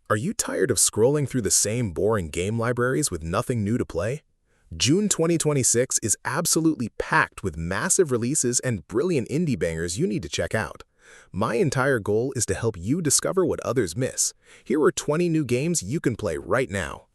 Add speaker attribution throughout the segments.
Speaker 1: Are you tired of scrolling through the same boring game libraries with nothing new to play? June 2026 is absolutely packed with massive releases and brilliant indie bangers you need to check out. My entire goal is to help you discover what others miss. Here are 20 new games you can play right now.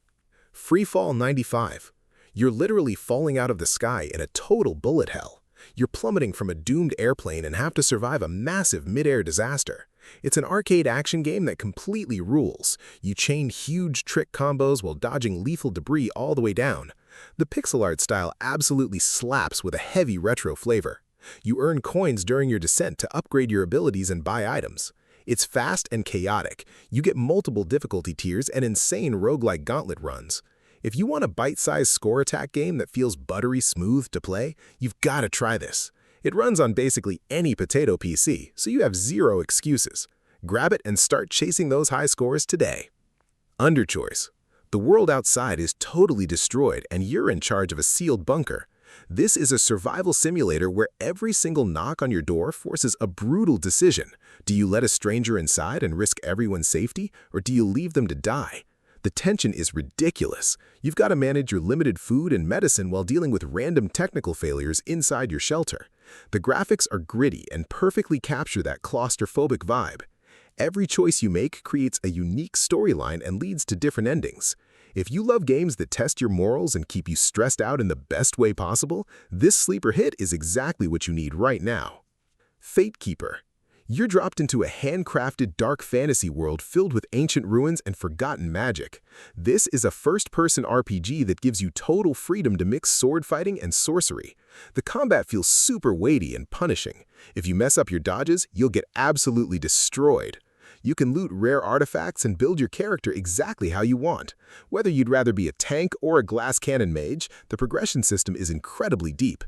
Speaker 1: Freefall 95. You're literally falling out of the sky in a total bullet hell. You're plummeting from a doomed airplane and have to survive a massive mid-air disaster. It's an arcade action game that completely rules. You chain huge trick combos while dodging lethal debris all the way down. The pixel art style absolutely slaps with a heavy retro flavor. You earn coins during your descent to upgrade your abilities and buy items. It's fast and chaotic. You get multiple difficulty tiers and insane roguelike gauntlet runs. If you want a bite-sized score attack game that feels buttery smooth to play, you've got to try this. It runs on basically any potato PC, so you have zero excuses. Grab it and start chasing those high scores today. Underchoice. The world outside is totally destroyed and you're in charge of a sealed bunker. This is a survival simulator where every single knock on your door forces a brutal decision. Do you let a stranger inside and risk everyone's safety, or do you leave them to die? The tension is ridiculous. You've got to manage your limited food and medicine while dealing with random technical failures inside your shelter. The graphics are gritty and perfectly capture that claustrophobic vibe. Every choice you make creates a unique storyline and leads to different endings. If you love games that test your morals and keep you stressed out in the best way possible, this sleeper hit is exactly what you need right now. Fatekeeper. You're dropped into a handcrafted dark fantasy world filled with ancient ruins and forgotten magic. This is a first-person RPG that gives you total freedom to mix sword fighting and sorcery. The combat feels super weighty and punishing. If you mess up your dodges, you'll get absolutely destroyed. You can loot rare artifacts and build your character exactly how you want. Whether you'd rather be a tank or a glass cannon mage, the progression system is incredibly deep.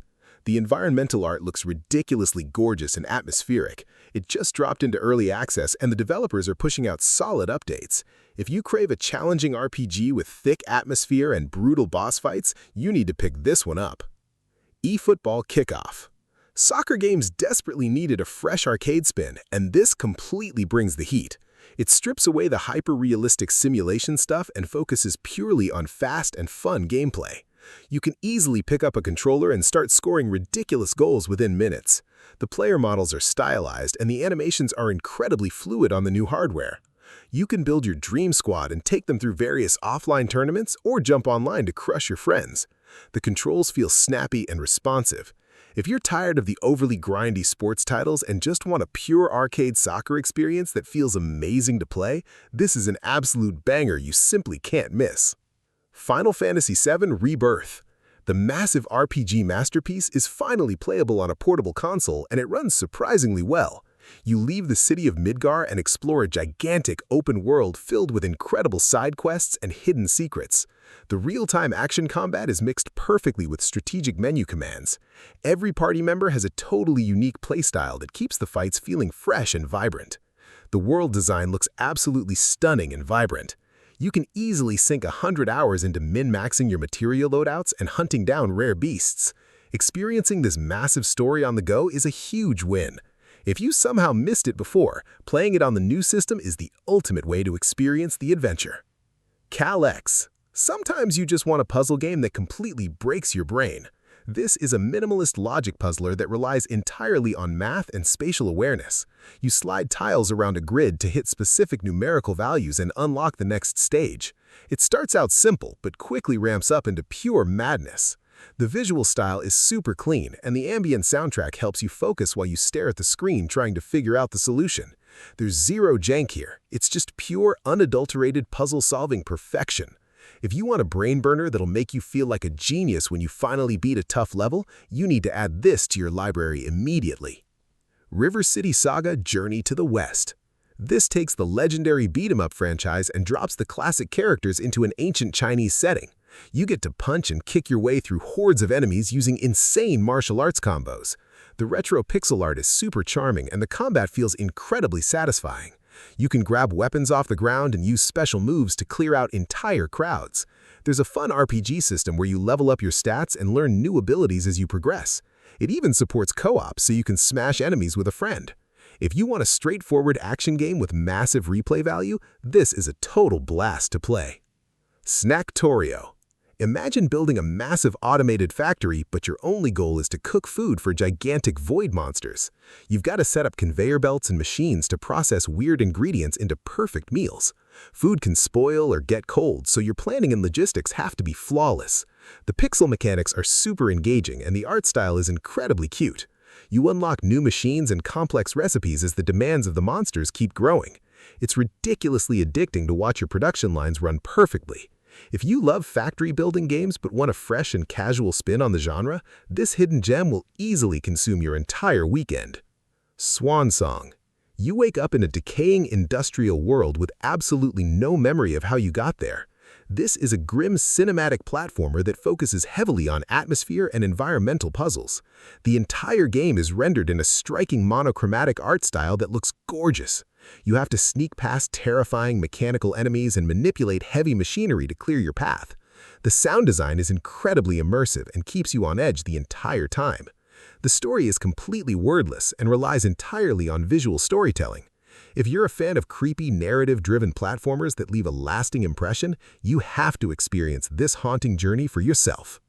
Speaker 1: The environmental art looks ridiculously gorgeous and atmospheric. It just dropped into early access and the developers are pushing out solid updates. If you crave a challenging RPG with thick atmosphere and brutal boss fights, you need to pick this one up. eFootball Kickoff. Soccer games desperately needed a fresh arcade spin, and this completely brings the heat. It strips away the hyper-realistic simulation stuff and focuses purely on fast and fun gameplay. You can easily pick up a controller and start scoring ridiculous goals within minutes. The player models are stylized and the animations are incredibly fluid on the new hardware. You can build your dream squad and take them through various offline tournaments or jump online to crush your friends. The controls feel snappy and responsive. If you're tired of the overly grindy sports titles and just want a pure arcade soccer experience that feels amazing to play, this is an absolute banger you simply can't miss. Final Fantasy VII Rebirth. The massive RPG masterpiece is finally playable on a portable console and it runs surprisingly well. You leave the city of Midgar and explore a gigantic open world filled with incredible side quests and hidden secrets. The real-time action combat is mixed perfectly with strategic menu commands. Every party member has a totally unique playstyle that keeps the fights feeling fresh and vibrant. The world design looks absolutely stunning and vibrant. You can easily sink 100 hours into min-maxing your material loadouts and hunting down rare beasts. Experiencing this massive story on the go is a huge win. If you somehow missed it before, playing it on the new system is the ultimate way to experience the adventure. CalX. Sometimes you just want a puzzle game that completely breaks your brain. This is a minimalist logic puzzler that relies entirely on math and spatial awareness. You slide tiles around a grid to hit specific numerical values and unlock the next stage. It starts out simple, but quickly ramps up into pure madness. The visual style is super clean, and the ambient soundtrack helps you focus while you stare at the screen trying to figure out the solution. There's zero jank here. It's just pure, unadulterated puzzle-solving perfection. If you want a brain burner that'll make you feel like a genius when you finally beat a tough level, you need to add this to your library immediately. River City Saga Journey to the West. This takes the legendary beat-em-up franchise and drops the classic characters into an ancient Chinese setting. You get to punch and kick your way through hordes of enemies using insane martial arts combos. The retro pixel art is super charming and the combat feels incredibly satisfying. You can grab weapons off the ground and use special moves to clear out entire crowds. There's a fun RPG system where you level up your stats and learn new abilities as you progress. It even supports co-op so you can smash enemies with a friend. If you want a straightforward action game with massive replay value, this is a total blast to play. Snacktorio. Imagine building a massive automated factory, but your only goal is to cook food for gigantic void monsters. You've got to set up conveyor belts and machines to process weird ingredients into perfect meals. Food can spoil or get cold, so your planning and logistics have to be flawless. The pixel mechanics are super engaging, and the art style is incredibly cute. You unlock new machines and complex recipes as the demands of the monsters keep growing. It's ridiculously addicting to watch your production lines run perfectly. If you love factory-building games but want a fresh and casual spin on the genre, this hidden gem will easily consume your entire weekend. Swan Song. You wake up in a decaying industrial world with absolutely no memory of how you got there. This is a grim cinematic platformer that focuses heavily on atmosphere and environmental puzzles. The entire game is rendered in a striking monochromatic art style that looks gorgeous. You have to sneak past terrifying mechanical enemies and manipulate heavy machinery to clear your path. The sound design is incredibly immersive and keeps you on edge the entire time. The story is completely wordless and relies entirely on visual storytelling. If you're a fan of creepy, narrative-driven platformers that leave a lasting impression, you have to experience this haunting journey for yourself.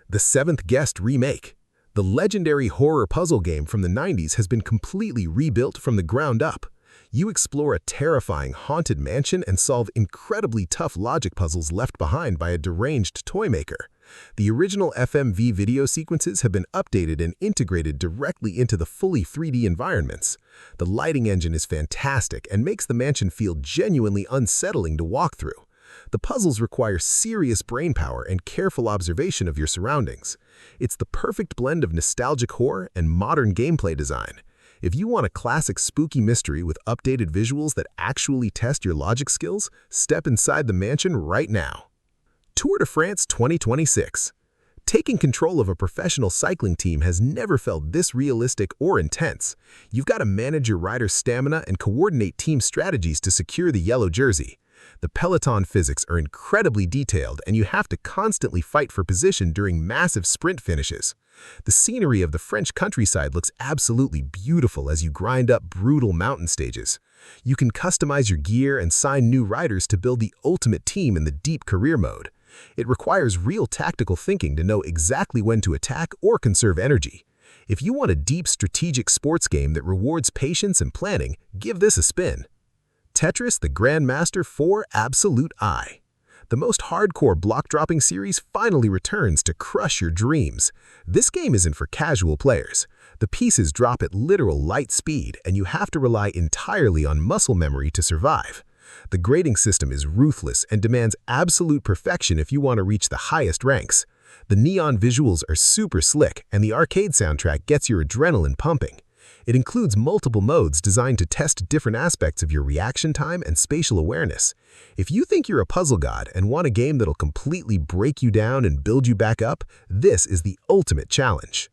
Speaker 1: The 7th Guest Remake. The legendary horror puzzle game from the 90s has been completely rebuilt from the ground up. You explore a terrifying haunted mansion and solve incredibly tough logic puzzles left behind by a deranged toy maker. The original FMV video sequences have been updated and integrated directly into the fully 3D environments. The lighting engine is fantastic and makes the mansion feel genuinely unsettling to walk through. The puzzles require serious brainpower and careful observation of your surroundings. It's the perfect blend of nostalgic horror and modern gameplay design. If you want a classic spooky mystery with updated visuals that actually test your logic skills, step inside the mansion right now. Tour de France 2026. Taking control of a professional cycling team has never felt this realistic or intense. You've got to manage your rider's stamina and coordinate team strategies to secure the yellow jersey. The peloton physics are incredibly detailed, and you have to constantly fight for position during massive sprint finishes. The scenery of the French countryside looks absolutely beautiful as you grind up brutal mountain stages. You can customize your gear and sign new riders to build the ultimate team in the deep career mode. It requires real tactical thinking to know exactly when to attack or conserve energy. If you want a deep strategic sports game that rewards patience and planning, give this a spin. Tetris: The Grandmaster 4 Absolute Eye. The most hardcore block-dropping series finally returns to crush your dreams. This game isn't for casual players. The pieces drop at literal light speed, and you have to rely entirely on muscle memory to survive. The grading system is ruthless and demands absolute perfection if you want to reach the highest ranks. The neon visuals are super slick, and the arcade soundtrack gets your adrenaline pumping. It includes multiple modes designed to test different aspects of your reaction time and spatial awareness. If you think you're a puzzle god and want a game that'll completely break you down and build you back up, this is the ultimate challenge.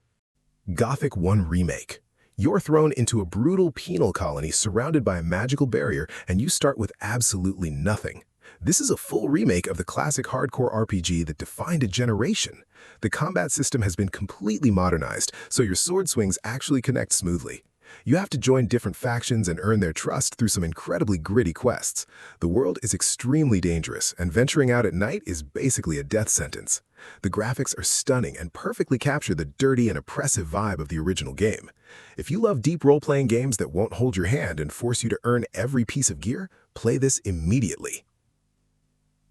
Speaker 1: Gothic 1 Remake. You're thrown into a brutal penal colony surrounded by a magical barrier, and you start with absolutely nothing. This is a full remake of the classic hardcore RPG that defined a generation. The combat system has been completely modernized, so your sword swings actually connect smoothly. You have to join different factions and earn their trust through some incredibly gritty quests. The world is extremely dangerous, and venturing out at night is basically a death sentence. The graphics are stunning and perfectly capture the dirty and oppressive vibe of the original game. If you love deep role-playing games that won't hold your hand and force you to earn every piece of gear, play this immediately.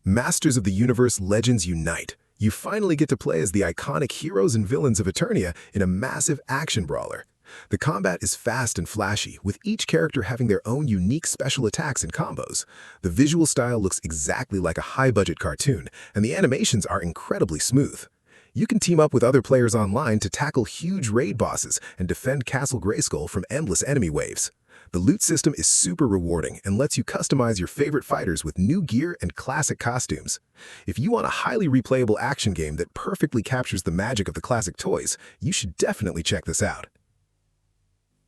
Speaker 1: Masters of the Universe Legends Unite. You finally get to play as the iconic heroes and villains of Eternia in a massive action brawler. The combat is fast and flashy, with each character having their own unique special attacks and combos. The visual style looks exactly like a high-budget cartoon, and the animations are incredibly smooth. You can team up with other players online to tackle huge raid bosses and defend Castle Grayskull from endless enemy waves. The loot system is super rewarding and lets you customize your favorite fighters with new gear and classic costumes. If you want a highly replayable action game that perfectly captures the magic of the classic toys, you should definitely check this out.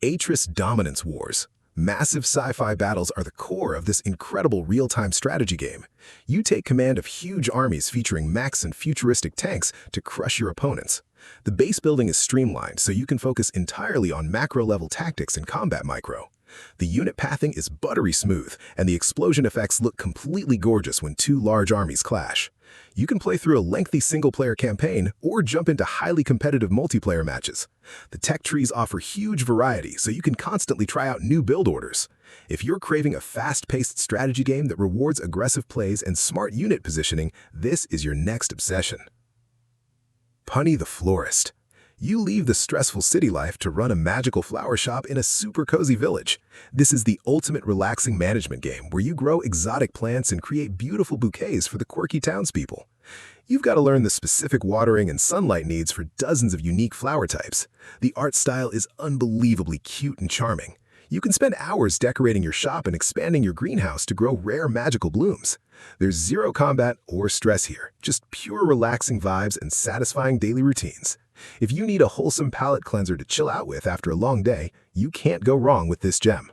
Speaker 1: Atre's Dominance Wars. Massive sci-fi battles are the core of this incredible real-time strategy game. You take command of huge armies featuring mechs and futuristic tanks to crush your opponents. The base building is streamlined so you can focus entirely on macro-level tactics and combat micro. The unit pathing is buttery smooth, and the explosion effects look completely gorgeous when two large armies clash. You can play through a lengthy single-player campaign or jump into highly competitive multiplayer matches. The tech trees offer huge variety, so you can constantly try out new build orders. If you're craving a fast-paced strategy game that rewards aggressive plays and smart unit positioning, this is your next obsession. Puni the Florist. You leave the stressful city life to run a magical flower shop in a super cozy village. This is the ultimate relaxing management game where you grow exotic plants and create beautiful bouquets for the quirky townspeople. You've got to learn the specific watering and sunlight needs for dozens of unique flower types. The art style is unbelievably cute and charming. You can spend hours decorating your shop and expanding your greenhouse to grow rare magical blooms. There's zero combat or stress here, just pure relaxing vibes and satisfying daily routines. If you need a wholesome palate cleanser to chill out with after a long day, you can't go wrong with this gem.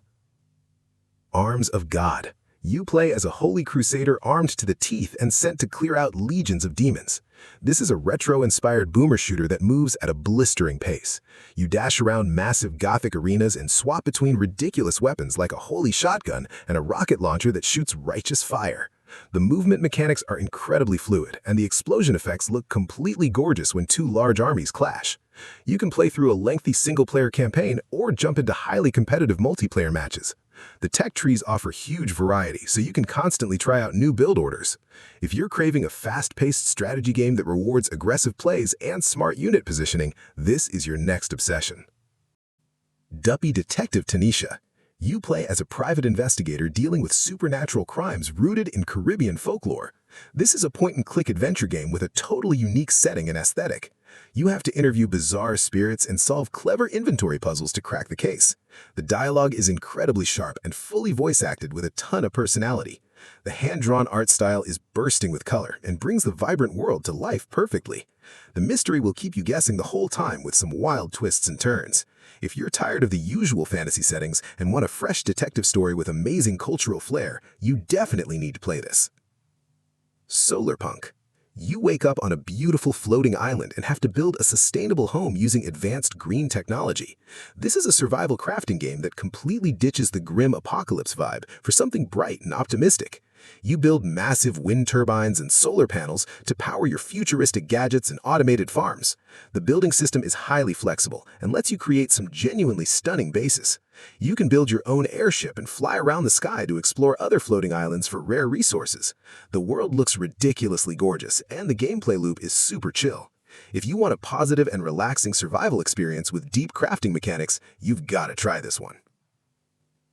Speaker 1: Arms of God. You play as a holy crusader armed to the teeth and sent to clear out legions of demons. This is a retro-inspired boomer shooter that moves at a blistering pace. You dash around massive Gothic arenas and swap between ridiculous weapons like a holy shotgun and a rocket launcher that shoots righteous fire. The movement mechanics are incredibly fluid, and the explosion effects look completely gorgeous when two large armies clash. You can play through a lengthy single-player campaign or jump into highly competitive multiplayer matches. The tech trees offer huge variety, so you can constantly try out new build orders. If you're craving a fast-paced strategy game that rewards aggressive plays and smart unit positioning, this is your next obsession. Duppy Detective Tashia. You play as a private investigator dealing with supernatural crimes rooted in Caribbean folklore. This is a point-and-click adventure game with a totally unique setting and aesthetic. You have to interview bizarre spirits and solve clever inventory puzzles to crack the case. The dialogue is incredibly sharp and fully voice-acted with a ton of personality. The hand-drawn art style is bursting with color and brings the vibrant world to life perfectly. The mystery will keep you guessing the whole time with some wild twists and turns. If you're tired of the usual fantasy settings and want a fresh detective story with amazing cultural flair, you definitely need to play this. Solarpunk. You wake up on a beautiful floating island and have to build a sustainable home using advanced green technology. This is a survival crafting game that completely ditches the grim apocalypse vibe for something bright and optimistic. You build massive wind turbines and solar panels to power your futuristic gadgets and automated farms. The building system is highly flexible and lets you create some genuinely stunning bases. You can build your own airship and fly around the sky to explore other floating islands for rare resources. The world looks ridiculously gorgeous, and the gameplay loop is super chill. If you want a positive and relaxing survival experience with deep crafting mechanics, you've got to try this one.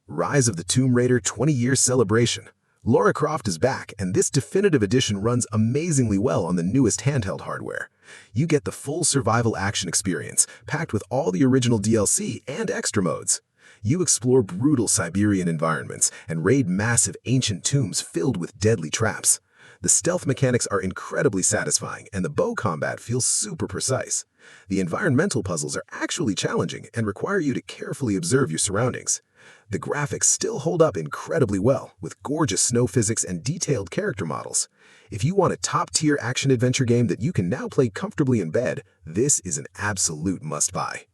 Speaker 1: Rise of the Tomb Raider 20-year celebration. Lara Croft is back, and this definitive edition runs amazingly well on the newest handheld hardware. You get the full survival action experience, packed with all the original DLC and extra modes. You explore brutal Siberian environments and raid massive ancient tombs filled with deadly traps. The stealth mechanics are incredibly satisfying, and the bow combat feels super precise. The environmental puzzles are actually challenging and require you to carefully observe your surroundings. The graphics still hold up incredibly well, with gorgeous snow physics and detailed character models. If you want a top-tier action-adventure game that you can now play comfortably in bed, this is an absolute must-buy.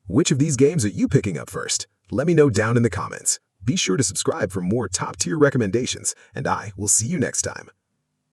Speaker 1: Which of these games are you picking up first? Let me know down in the comments. Be sure to subscribe for more top-tier recommendations, and I will see you next time.